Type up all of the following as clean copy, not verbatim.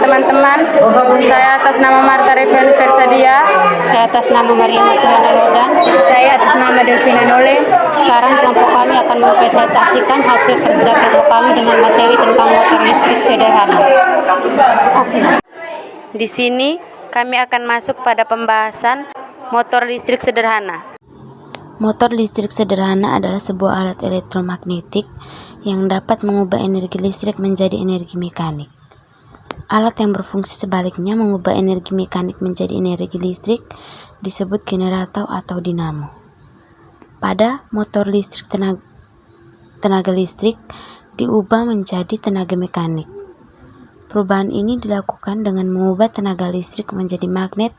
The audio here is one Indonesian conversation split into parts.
teman-teman. Saya atas nama Marta Reven Versadia. Saya atas nama Maria Masliana Loda. Saya atas nama Delvina Nole. Sekarang kelompok kami akan mempresentasikan hasil kerja kelompok kami dengan materi tentang motor listrik sederhana. Di sini kami akan masuk pada pembahasan motor listrik sederhana. Motor listrik sederhana adalah sebuah alat elektromagnetik yang dapat mengubah energi listrik menjadi energi mekanik. Alat yang berfungsi sebaliknya mengubah energi mekanik menjadi energi listrik disebut generator atau dinamo. Pada motor listrik tenaga listrik diubah menjadi tenaga mekanik. Perubahan ini dilakukan dengan mengubah tenaga listrik menjadi magnet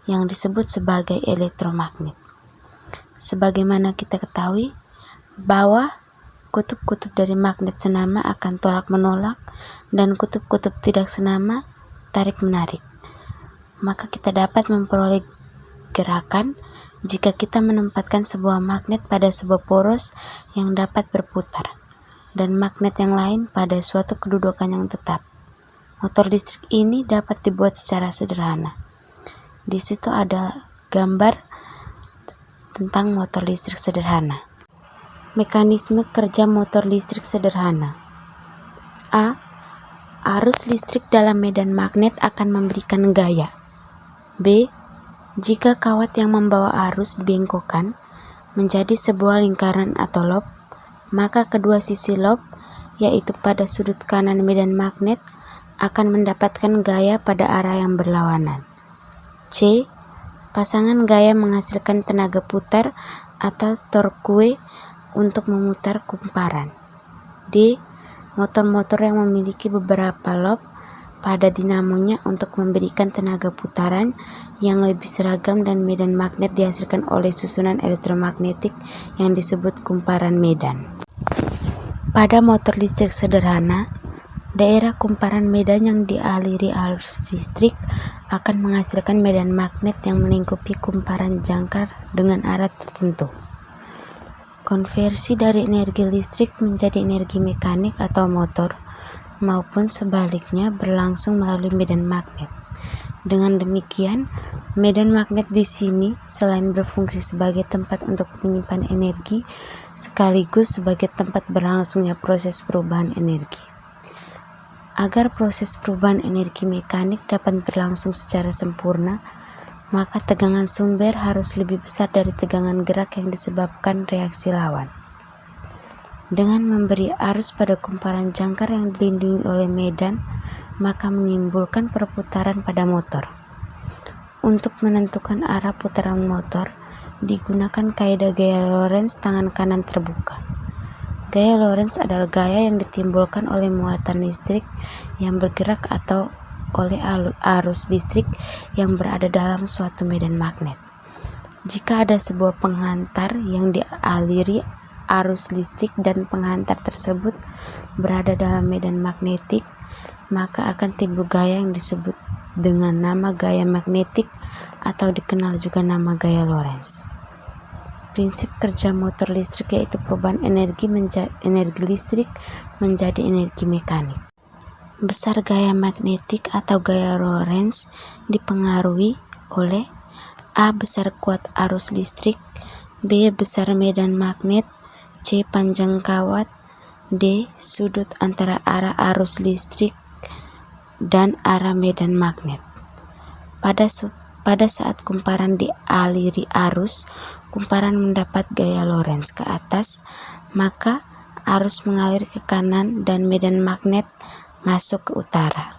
yang disebut sebagai elektromagnet. Sebagaimana kita ketahui bahwa kutub-kutub dari magnet senama akan tolak-menolak dan kutub-kutub tidak senama tarik-menarik. Maka kita dapat memperoleh gerakan jika kita menempatkan sebuah magnet pada sebuah poros yang dapat berputar dan magnet yang lain pada suatu kedudukan yang tetap. Motor listrik ini dapat dibuat secara sederhana. Di situ ada gambar tentang motor listrik sederhana. Mekanisme kerja motor listrik sederhana. A. Arus listrik dalam medan magnet akan memberikan gaya. B. Jika kawat yang membawa arus dibengkokkan menjadi sebuah lingkaran atau lob, maka kedua sisi lob, yaitu pada sudut kanan medan magnet, akan mendapatkan gaya pada arah yang berlawanan. C. Pasangan gaya menghasilkan tenaga putar atau torque untuk memutar kumparan. D. Motor-motor yang memiliki beberapa lob pada dinamonya untuk memberikan tenaga putaran yang lebih seragam dan medan magnet dihasilkan oleh susunan elektromagnetik yang disebut kumparan medan. Pada motor listrik sederhana, daerah kumparan medan yang dialiri arus listrik akan menghasilkan medan magnet yang melingkupi kumparan jangkar dengan arah tertentu. Konversi dari energi listrik menjadi energi mekanik atau motor maupun sebaliknya berlangsung melalui medan magnet. Dengan demikian, medan magnet di sini selain berfungsi sebagai tempat untuk menyimpan energi, sekaligus sebagai tempat berlangsungnya proses perubahan energi. Agar proses perubahan energi mekanik dapat berlangsung secara sempurna, maka tegangan sumber harus lebih besar dari tegangan gerak yang disebabkan reaksi lawan. Dengan memberi arus pada kumparan jangkar yang dilindungi oleh medan, maka menimbulkan perputaran pada motor. Untuk menentukan arah putaran motor, digunakan kaidah gaya Lorentz tangan kanan terbuka. Gaya Lorentz adalah gaya yang ditimbulkan oleh muatan listrik yang bergerak atau oleh arus listrik yang berada dalam suatu medan magnet. Jika ada sebuah penghantar yang dialiri arus listrik dan penghantar tersebut berada dalam medan magnetik, maka akan timbul gaya yang disebut dengan nama gaya magnetik atau dikenal juga nama gaya Lorentz. Prinsip kerja motor listrik yaitu perubahan energi listrik menjadi energi mekanik. Besar gaya magnetik atau gaya Lorentz dipengaruhi oleh A. Besar kuat arus listrik, B. Besar medan magnet, C. Panjang kawat, D. Sudut antara arah arus listrik dan arah medan magnet. Pada saat kumparan dialiri arus, kumparan mendapat gaya Lorentz ke atas, maka arus mengalir ke kanan dan medan magnet masuk ke utara.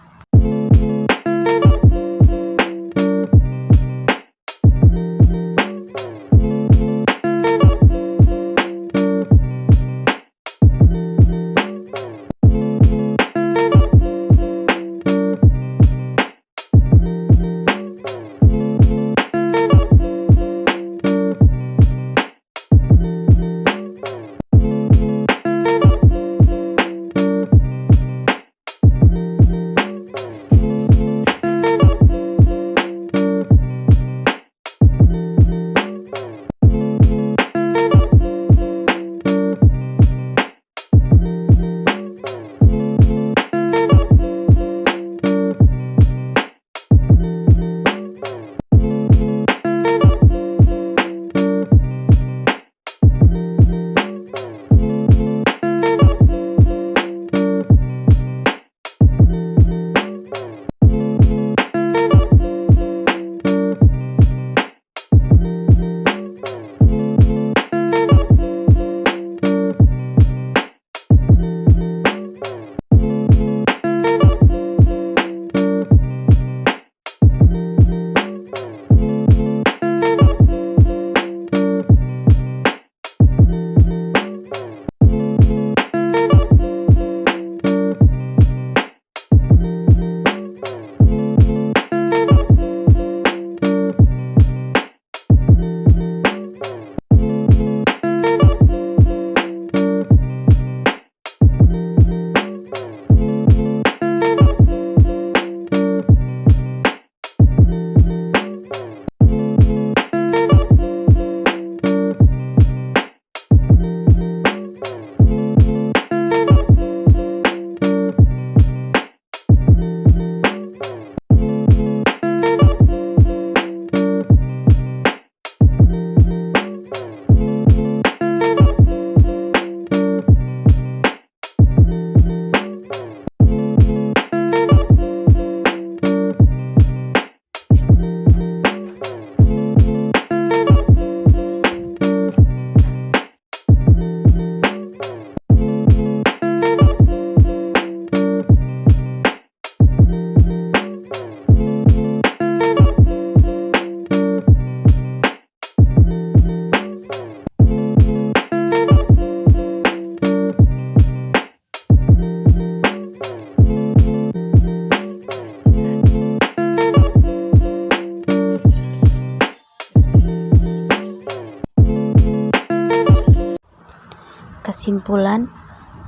Kesimpulan,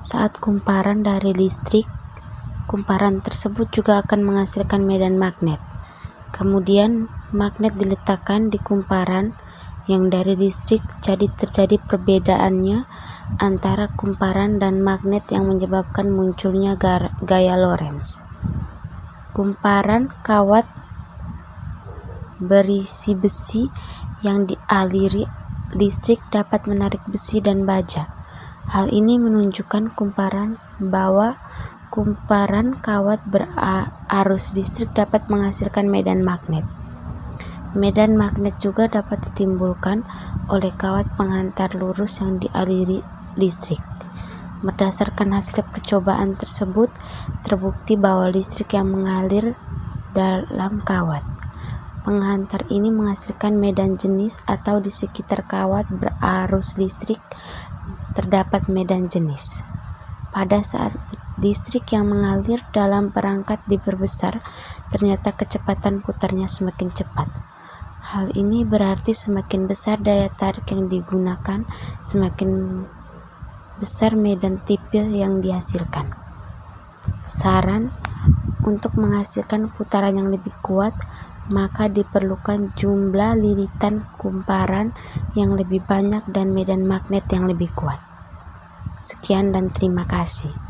saat kumparan dari listrik, kumparan tersebut juga akan menghasilkan medan magnet. Kemudian magnet diletakkan di kumparan yang dari listrik, jadi terjadi perbedaannya antara kumparan dan magnet yang menyebabkan munculnya gaya Lorentz. Kumparan kawat berisi besi yang dialiri listrik dapat menarik besi dan baja. Hal ini menunjukkan bahwa kumparan kawat berarus listrik dapat menghasilkan medan magnet. Medan magnet juga dapat ditimbulkan oleh kawat pengantar lurus yang dialiri listrik. Berdasarkan hasil percobaan tersebut, terbukti bahwa listrik yang mengalir dalam kawat penghantar ini menghasilkan medan jenis, atau di sekitar kawat berarus listrik terdapat medan jenis. Pada saat listrik yang mengalir dalam perangkat diperbesar, ternyata kecepatan putarnya semakin cepat. Hal ini berarti semakin besar daya tarik yang digunakan, semakin besar medan tipil yang dihasilkan. Saran: untuk menghasilkan putaran yang lebih kuat, maka diperlukan jumlah lilitan kumparan yang lebih banyak dan medan magnet yang lebih kuat. Sekian dan terima kasih.